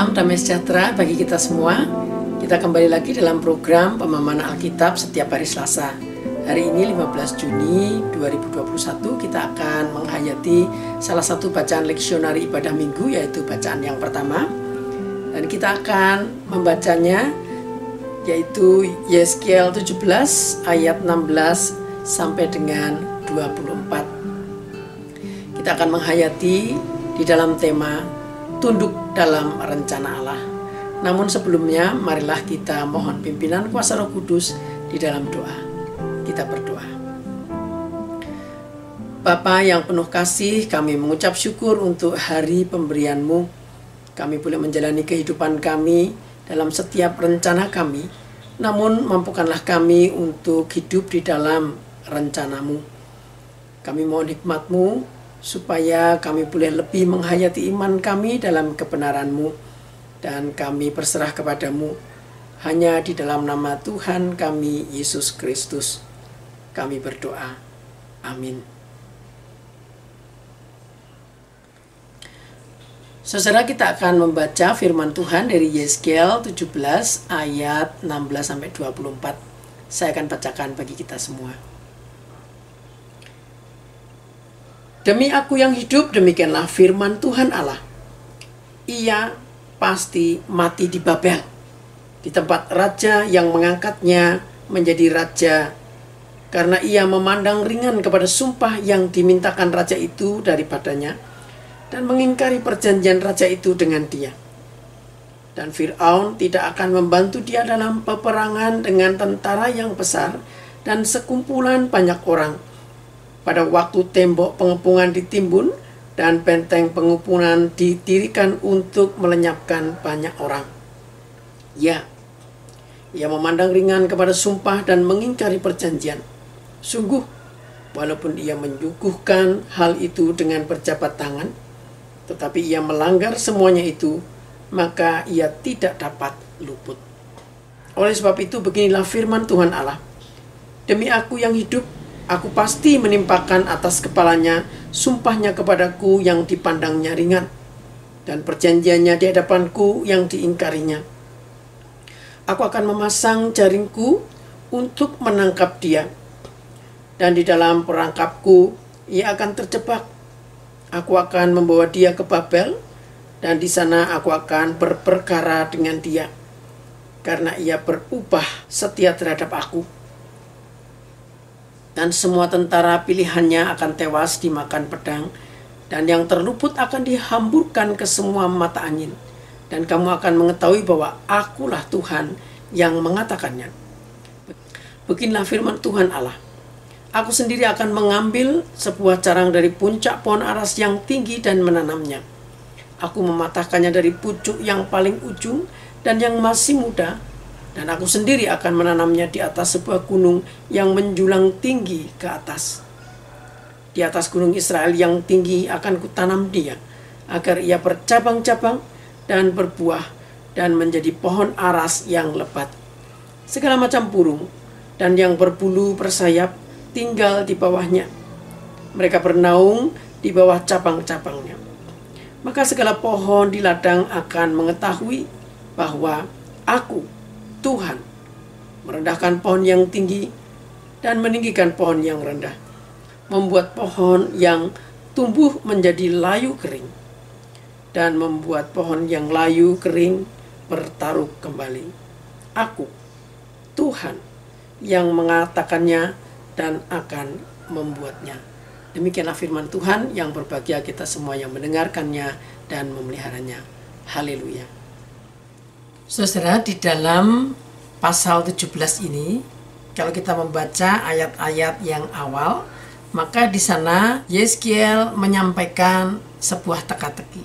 Salam damai sejahtera bagi kita semua. Kita kembali lagi dalam program pemahaman Alkitab setiap hari Selasa. Hari ini 15 Juni 2021 kita akan menghayati salah satu bacaan leksionari ibadah minggu, yaitu bacaan yang pertama. Dan kita akan membacanya yaitu Yeskiel 17 ayat 16 sampai dengan 24. Kita akan menghayati di dalam tema tunduk dalam rencana Allah. Namun sebelumnya, marilah kita mohon pimpinan kuasa Roh Kudus di dalam doa. Kita berdoa. Bapa yang penuh kasih, kami mengucap syukur untuk hari pemberian-Mu. Kami boleh menjalani kehidupan kami dalam setiap rencana kami. Namun mampukanlah kami untuk hidup di dalam rencana-Mu. Kami mohon hikmat-Mu supaya kami boleh lebih menghayati iman kami dalam kebenaran-Mu, dan kami berserah kepada-Mu. Hanya di dalam nama Tuhan kami, Yesus Kristus, kami berdoa. Amin. Saudara, kita akan membaca firman Tuhan dari Yeskiel 17 ayat 16-24. Saya akan bacakan bagi kita semua. Demi aku yang hidup, demikianlah firman Tuhan Allah. Ia pasti mati di Babel, di tempat raja yang mengangkatnya menjadi raja, karena ia memandang ringan kepada sumpah yang dimintakan raja itu daripadanya, dan mengingkari perjanjian raja itu dengan dia. Dan Fir'aun tidak akan membantu dia dalam peperangan dengan tentara yang besar dan sekumpulan banyak orang. Pada waktu tembok pengepungan ditimbun dan benteng pengepungan didirikan untuk melenyapkan banyak orang. Ya, ia memandang ringan kepada sumpah dan mengingkari perjanjian. Sungguh, walaupun ia menyuguhkan hal itu dengan berjabat tangan, tetapi ia melanggar semuanya itu, maka ia tidak dapat luput. Oleh sebab itu, beginilah firman Tuhan Allah. Demi aku yang hidup, aku pasti menimpakan atas kepalanya sumpahnya kepadaku yang dipandangnya ringan, dan perjanjiannya di hadapanku yang diingkarinya. Aku akan memasang jaringku untuk menangkap dia, dan di dalam perangkapku ia akan terjebak. Aku akan membawa dia ke Babel, dan di sana aku akan berperkara dengan dia, karena ia berubah setia terhadap aku. Dan semua tentara pilihannya akan tewas dimakan pedang, dan yang terluput akan dihamburkan ke semua mata angin. Dan kamu akan mengetahui bahwa akulah Tuhan yang mengatakannya. Beginilah firman Tuhan Allah. Aku sendiri akan mengambil sebuah carang dari puncak pohon aras yang tinggi dan menanamnya. Aku mematahkannya dari pucuk yang paling ujung dan yang masih muda, dan aku sendiri akan menanamnya di atas sebuah gunung yang menjulang tinggi ke atas. Di atas gunung Israel yang tinggi akan kutanam dia, agar ia bercabang-cabang dan berbuah dan menjadi pohon aras yang lebat. Segala macam burung dan yang berbulu bersayap tinggal di bawahnya. Mereka bernaung di bawah cabang-cabangnya. Maka segala pohon di ladang akan mengetahui bahwa aku, Tuhan, merendahkan pohon yang tinggi dan meninggikan pohon yang rendah, membuat pohon yang tumbuh menjadi layu kering, dan membuat pohon yang layu kering bertaruh kembali. Aku, Tuhan, yang mengatakannya dan akan membuatnya. Demikianlah firman Tuhan, yang berbahagia kita semua yang mendengarkannya dan memeliharanya. Haleluya. Saudara, di dalam pasal 17 ini, kalau kita membaca ayat-ayat yang awal, maka di sana Yeskiel menyampaikan sebuah teka-teki,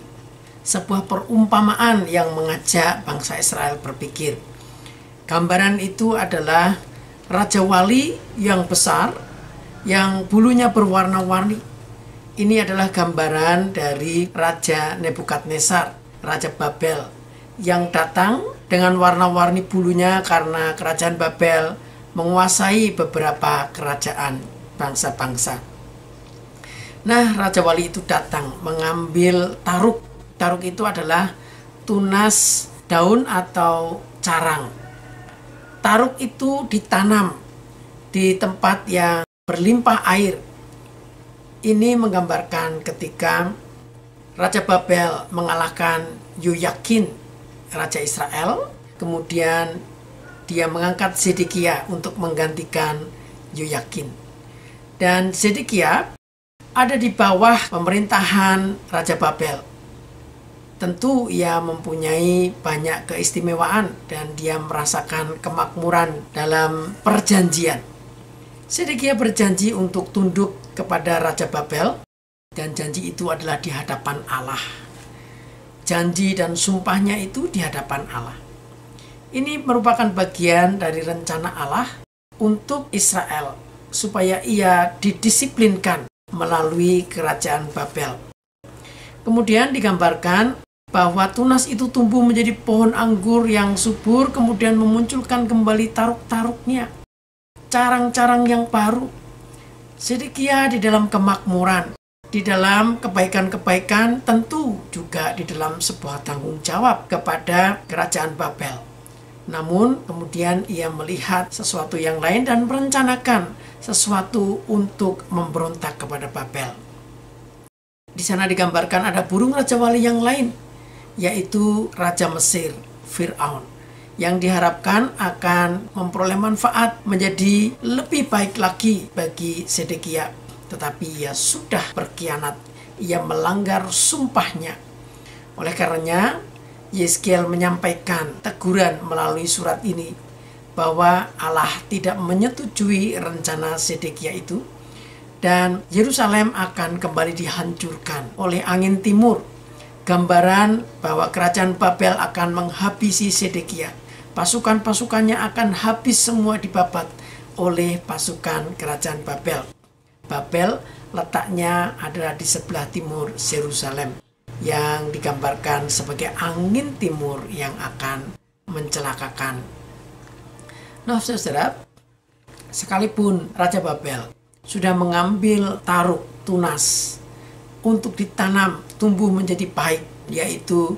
sebuah perumpamaan yang mengajak bangsa Israel berpikir. Gambaran itu adalah Raja Wali yang besar, yang bulunya berwarna-warni. Ini adalah gambaran dari Raja Nebukadnezar, Raja Babel, yang datang dengan warna-warni bulunya karena kerajaan Babel menguasai beberapa kerajaan bangsa-bangsa. Nah, Raja Wali itu datang mengambil taruk. Taruk itu adalah tunas daun atau carang. Taruk itu ditanam di tempat yang berlimpah air. Ini menggambarkan ketika Raja Babel mengalahkan Yoyakin, Raja Israel, kemudian dia mengangkat Zedekia untuk menggantikan Yoyakin. Dan Zedekia ada di bawah pemerintahan Raja Babel. Tentu ia mempunyai banyak keistimewaan dan dia merasakan kemakmuran dalam perjanjian. Zedekia berjanji untuk tunduk kepada Raja Babel dan janji itu adalah di hadapan Allah. Janji dan sumpahnya itu di hadapan Allah. Ini merupakan bagian dari rencana Allah untuk Israel supaya ia didisiplinkan melalui kerajaan Babel. Kemudian digambarkan bahwa tunas itu tumbuh menjadi pohon anggur yang subur, kemudian memunculkan kembali taruk-taruknya, carang-carang yang baru. Zedekia di dalam kemakmuran, di dalam kebaikan-kebaikan, tentu juga di dalam sebuah tanggung jawab kepada kerajaan Babel. Namun kemudian ia melihat sesuatu yang lain dan merencanakan sesuatu untuk memberontak kepada Babel. Di sana digambarkan ada burung Raja Wali yang lain, yaitu Raja Mesir, Fir'aun, yang diharapkan akan memperoleh manfaat menjadi lebih baik lagi bagi Zedekia. Tetapi ia sudah berkhianat, ia melanggar sumpahnya. Oleh karenanya, Yeskel menyampaikan teguran melalui surat ini bahwa Allah tidak menyetujui rencana Zedekia itu dan Yerusalem akan kembali dihancurkan oleh angin timur. Gambaran bahwa kerajaan Babel akan menghabisi Zedekia. Pasukan-pasukannya akan habis semua dibabat oleh pasukan kerajaan Babel. Babel letaknya adalah di sebelah timur Yerusalem, yang digambarkan sebagai angin timur yang akan mencelakakan. Nah, saudara, sekalipun Raja Babel sudah mengambil taruk tunas untuk ditanam tumbuh menjadi baik, yaitu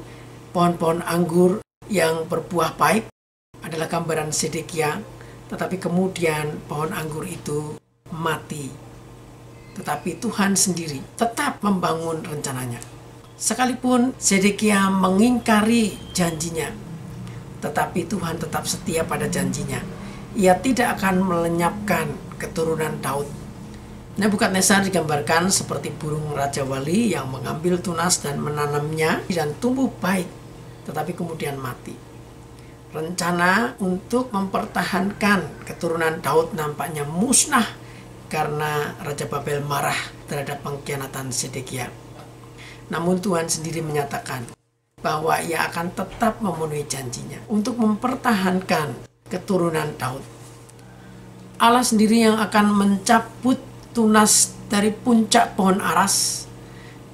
pohon-pohon anggur yang berbuah baik adalah gambaran Zedekia, tetapi kemudian pohon anggur itu mati. Tetapi Tuhan sendiri tetap membangun rencananya. Sekalipun Zedekia mengingkari janjinya, tetapi Tuhan tetap setia pada janjinya. Ia tidak akan melenyapkan keturunan Daud. Nebukadnezar digambarkan seperti burung Raja Wali yang mengambil tunas dan menanamnya dan tumbuh baik, tetapi kemudian mati. Rencana untuk mempertahankan keturunan Daud nampaknya musnah karena Raja Babel marah terhadap pengkhianatan Zedekia. Namun Tuhan sendiri menyatakan bahwa ia akan tetap memenuhi janjinya untuk mempertahankan keturunan Daud. Allah sendiri yang akan mencabut tunas dari puncak pohon aras,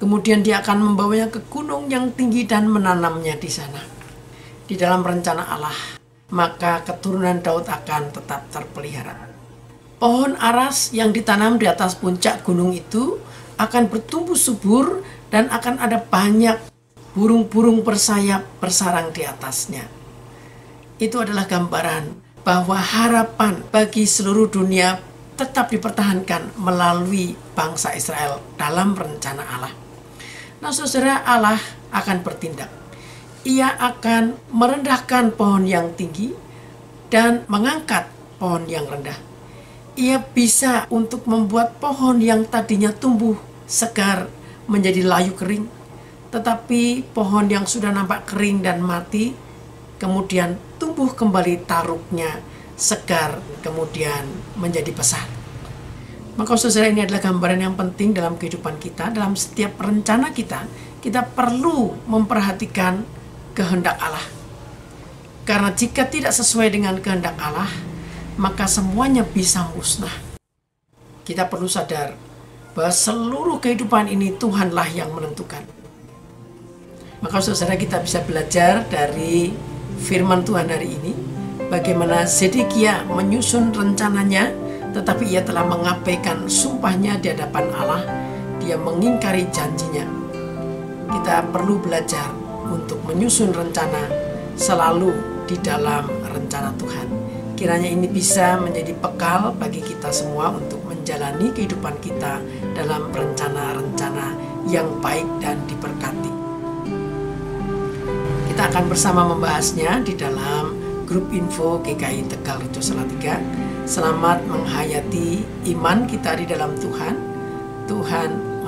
kemudian dia akan membawanya ke gunung yang tinggi dan menanamnya di sana. Di dalam rencana Allah, maka keturunan Daud akan tetap terpelihara. Pohon aras yang ditanam di atas puncak gunung itu akan bertumbuh subur dan akan ada banyak burung-burung bersayap bersarang di atasnya. Itu adalah gambaran bahwa harapan bagi seluruh dunia tetap dipertahankan melalui bangsa Israel dalam rencana Allah. Nah, saudara, Allah akan bertindak. Ia akan merendahkan pohon yang tinggi dan mengangkat pohon yang rendah. Ia bisa untuk membuat pohon yang tadinya tumbuh segar menjadi layu kering, tetapi pohon yang sudah nampak kering dan mati kemudian tumbuh kembali taruknya segar, kemudian menjadi besar. Maka saudara, ini adalah gambaran yang penting dalam kehidupan kita. Dalam setiap rencana kita, kita perlu memperhatikan kehendak Allah. Karena jika tidak sesuai dengan kehendak Allah, maka semuanya bisa musnah. Kita perlu sadar bahwa seluruh kehidupan ini Tuhanlah yang menentukan. Maka saudara, kita bisa belajar dari firman Tuhan hari ini, bagaimana Zedekia menyusun rencananya, tetapi ia telah mengabaikan sumpahnya di hadapan Allah. Dia mengingkari janjinya. Kita perlu belajar untuk menyusun rencana selalu di dalam rencana Tuhan. Kiranya ini bisa menjadi bekal bagi kita semua untuk menjalani kehidupan kita dalam rencana-rencana yang baik dan diberkati. Kita akan bersama membahasnya di dalam grup info GKI Tegal Rejo Salatiga. Selamat menghayati iman kita di dalam Tuhan. Tuhan